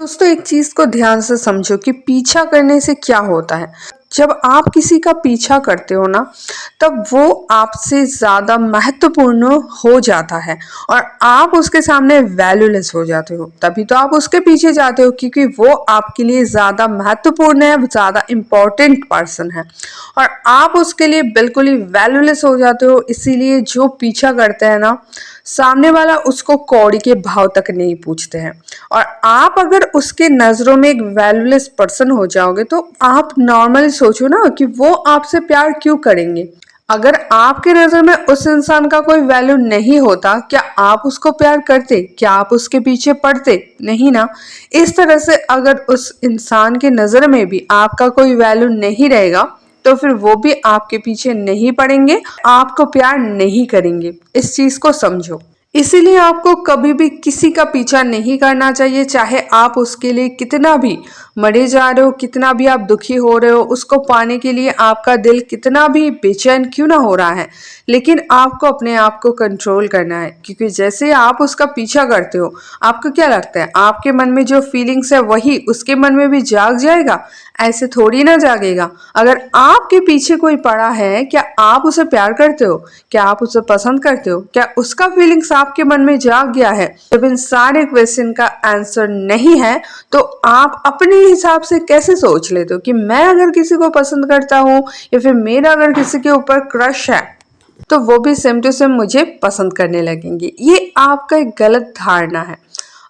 दोस्तों एक चीज को ध्यान से समझो कि पीछा करने से क्या होता है। जब आप किसी का पीछा करते हो ना, तब वो आपसे ज्यादा महत्वपूर्ण हो जाता है और आप उसके सामने वैल्यूलेस हो जाते हो। तभी तो आप उसके पीछे जाते हो, क्योंकि वो आपके लिए ज्यादा महत्वपूर्ण है, ज्यादा इंपॉर्टेंट पर्सन है और आप उसके लिए बिल्कुल ही वैल्यूलेस हो जाते हो। इसीलिए जो पीछा करते हैं ना, सामने वाला उसको कौड़ी के भाव तक नहीं पूछते हैं। और आप अगर उसके नजरों में एक वैल्यूलेस पर्सन हो जाओगे तो आप नॉर्मली सोचो ना कि वो आपसे प्यार क्यों करेंगे। अगर आपके नजर में उस इंसान का कोई वैल्यू नहीं होता, क्या आप उसको प्यार करते? क्या आप उसके पीछे पड़ते? नहीं ना। इस तरह से अगर उस इंसान के नजर में भी आपका कोई वैल्यू नहीं रहेगा तो फिर वो भी आपके पीछे नहीं पड़ेंगे, आपको प्यार नहीं करेंगे। इस चीज को समझो। इसीलिए आपको कभी भी किसी का पीछा नहीं करना चाहिए, चाहे आप उसके लिए कितना भी मरे जा रहे हो, कितना भी आप दुखी हो रहे हो, उसको पाने के लिए आपका दिल कितना भी बेचैन क्यों ना हो रहा है, लेकिन आपको अपने आप को कंट्रोल करना है। क्योंकि जैसे आप उसका पीछा करते हो, आपको क्या लगता है आपके मन में जो फीलिंग्स है वही उसके मन में भी जाग जाएगा? ऐसे थोड़ी ना जागेगा। अगर आपके पीछे कोई पड़ा है, क्या आप उसे प्यार करते हो? क्या आप उसे पसंद करते हो? क्या उसका फीलिंग्स आपके मन में जाग गया है? जब इन सारे क्वेश्चन का आंसर नहीं है तो आप अपने हिसाब से कैसे सोच लेते हो कि मैं अगर किसी को पसंद करता हूँ या फिर मेरा अगर किसी के ऊपर क्रश है तो वो भी सेम टू सेम मुझे पसंद करने लगेंगे? ये आपका एक गलत धारणा है।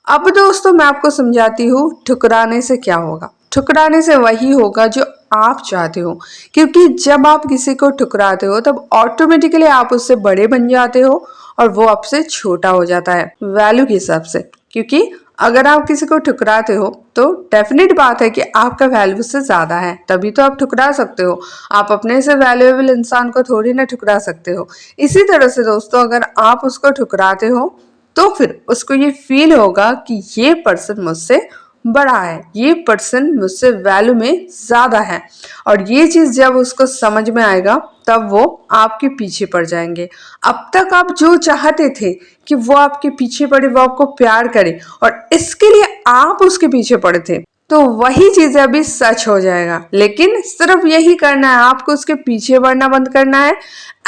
अब दोस्तों मैं आपको समझाती हूँ ठुकराने से क्या होगा। ठुकराने से वही होगा जो आप चाहते हो, क्योंकि जब आप किसी को ठुकराते हो तब ऑटोमेटिकली आप उससे बड़े बन जाते हो और वो आपसे छोटा हो जाता है वैल्यू के हिसाब से। क्योंकि अगर आप किसी को ठुकराते हो तो डेफिनेट बात है कि आपका वैल्यू उससे ज्यादा है, तभी तो आप ठुकरा सकते हो। आप अपने से वैल्यूएबल इंसान को थोड़ी ना ठुकरा सकते हो। इसी तरह से दोस्तों अगर आप उसको ठुकराते हो तो फिर उसको ये फील होगा कि ये पर्सन मुझसे बड़ा है, ये पर्सन मुझसे वैल्यू में ज्यादा है। और ये चीज जब उसको समझ में आएगा तब वो आपके पीछे पड़ जाएंगे। अब तक आप जो चाहते थे कि वो आपके पीछे पड़े, वो आपको प्यार करे और इसके लिए आप उसके पीछे पड़े थे, तो वही चीजें अभी सच हो जाएगा। लेकिन सिर्फ यही करना है, आपको उसके पीछे बढ़ना बंद करना है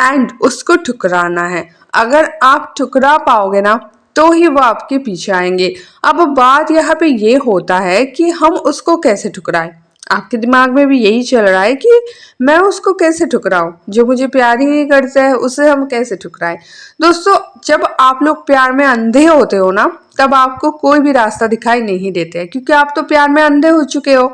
एंड उसको ठुकराना है। अगर आप ठुकरा पाओगे ना तो ही वो आपके पीछे आएंगे। अब बात यहाँ पे ये होता है कि हम उसको कैसे ठुकराएं। आपके दिमाग में भी यही चल रहा है कि मैं उसको कैसे ठुकराऊं, जो मुझे प्यार ही नहीं करता है उसे हम कैसे ठुकराएं। दोस्तों जब आप लोग प्यार में अंधे होते हो ना, तब आपको कोई भी रास्ता दिखाई नहीं देते हैं, क्योंकि आप तो प्यार में अंधे हो चुके हो।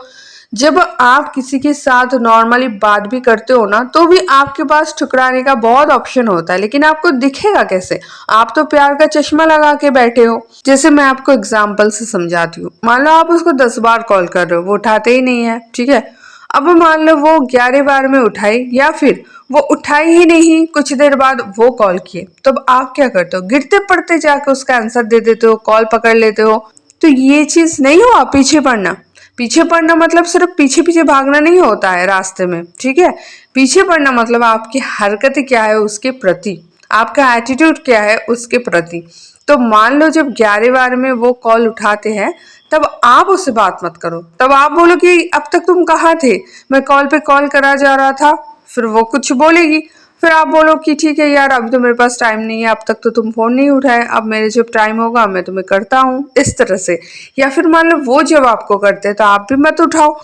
जब आप किसी के साथ नॉर्मली बात भी करते हो ना, तो भी आपके पास ठुकराने का बहुत ऑप्शन होता है, लेकिन आपको दिखेगा कैसे? आप तो प्यार का चश्मा लगा के बैठे हो। जैसे मैं आपको एग्जाम्पल से समझाती हूँ। मान लो आप उसको 10 बार कॉल कर रहे हो, वो उठाते ही नहीं है, ठीक है। अब मान लो वो 11 बार में उठाई या फिर वो उठाई ही नहीं, कुछ देर बाद वो कॉल किए, तब आप क्या करते हो? गिरते पड़ते जाके उसका आंसर दे देते हो, कॉल पकड़ लेते हो। तो ये चीज नहीं हुआ पीछे पड़ना। पीछे पड़ना मतलब सिर्फ पीछे पीछे भागना नहीं होता है रास्ते में, ठीक है। पीछे पड़ना मतलब आपकी हरकत क्या है उसके प्रति, आपका एटीट्यूड क्या है उसके प्रति। तो मान लो जब 11 बार में वो कॉल उठाते हैं तब आप उससे बात मत करो। तब आप बोलो कि अब तक तुम कहाँ थे, मैं कॉल पे कॉल करा जा रहा था। फिर वो कुछ बोलेगी, फिर आप बोलो कि ठीक है यार अभी तो मेरे पास टाइम नहीं है, अब तक तो तुम फोन नहीं उठाए, अब मेरे जब टाइम होगा मैं तुम्हें करता हूँ, इस तरह से। या फिर मान लो वो जब आपको करते हैं तो आप भी मत उठाओ।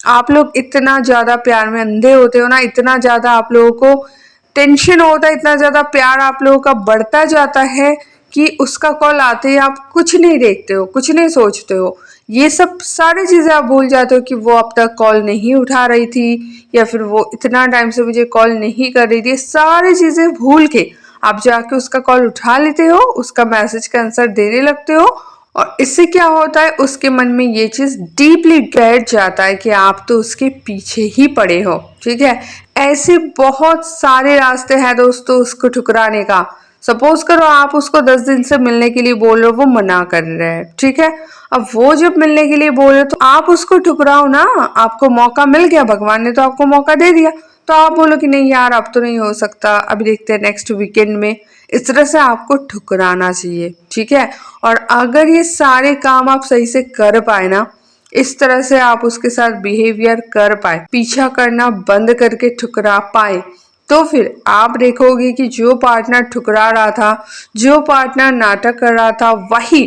आप लोग इतना ज्यादा प्यार में अंधे होते हो ना, इतना ज्यादा आप लोगों को टेंशन होता है, इतना ज्यादा प्यार आप लोगों का बढ़ता जाता है कि उसका कॉल आते ही आप कुछ नहीं देखते हो, कुछ नहीं सोचते हो। ये सब सारी चीजें आप भूल जाते हो कि वो अब तक कॉल नहीं उठा रही थी या फिर वो इतना टाइम से मुझे कॉल नहीं कर रही थी। सारी चीजें भूल के आप जाके उसका कॉल उठा लेते हो, उसका मैसेज का आंसर देने लगते हो और इससे क्या होता है, उसके मन में ये चीज डीपली बैठ जाता है कि आप तो उसके पीछे ही पड़े हो, ठीक है। ऐसे बहुत सारे रास्ते हैं दोस्तों उसको ठुकराने का। सपोज करो आप उसको 10 दिन से मिलने के लिए बोल रहे हो, वो मना कर रहा है, ठीक है। अब वो जब मिलने के लिए बोल रहे हो तो आप उसको ठुकराओ ना। आपको मौका मिल गया, भगवान ने तो आपको मौका दे दिया, तो आप बोलो कि नहीं यार अब तो नहीं हो सकता, अभी देखते हैं नेक्स्ट वीकेंड में। इस तरह से आपको ठुकराना चाहिए, ठीक है। और अगर ये सारे काम आप सही से कर पाए ना, इस तरह से आप उसके साथ बिहेवियर कर पाए, पीछा करना बंद करके ठुकरा पाए, तो फिर आप देखोगे कि जो पार्टनर ठुकरा रहा था, जो पार्टनर नाटक कर रहा था, वही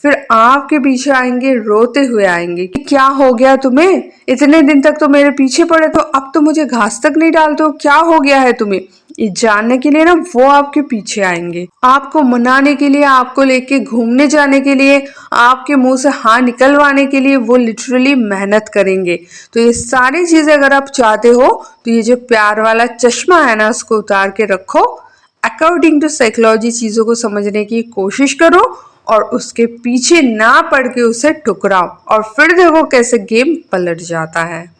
फिर आपके पीछे आएंगे, रोते हुए आएंगे कि क्या हो गया तुम्हें, इतने दिन तक तो मेरे पीछे पड़े, तो अब तो मुझे घास तक नहीं डालते हो, क्या हो गया है तुम्हें। ये जानने के लिए ना वो आपके पीछे आएंगे, आपको मनाने के लिए, आपको लेके घूमने जाने के लिए, आपके मुंह से हाँ निकलवाने के लिए वो लिटरली मेहनत करेंगे। तो ये सारी चीजें अगर आप चाहते हो तो ये जो प्यार वाला चश्मा है ना, उसको उतार के रखो, अकॉर्डिंग टू साइकोलॉजी चीजों को समझने की कोशिश करो और उसके पीछे ना पड़ के उसे ठुकराओ, और फिर देखो कैसे गेम पलट जाता है।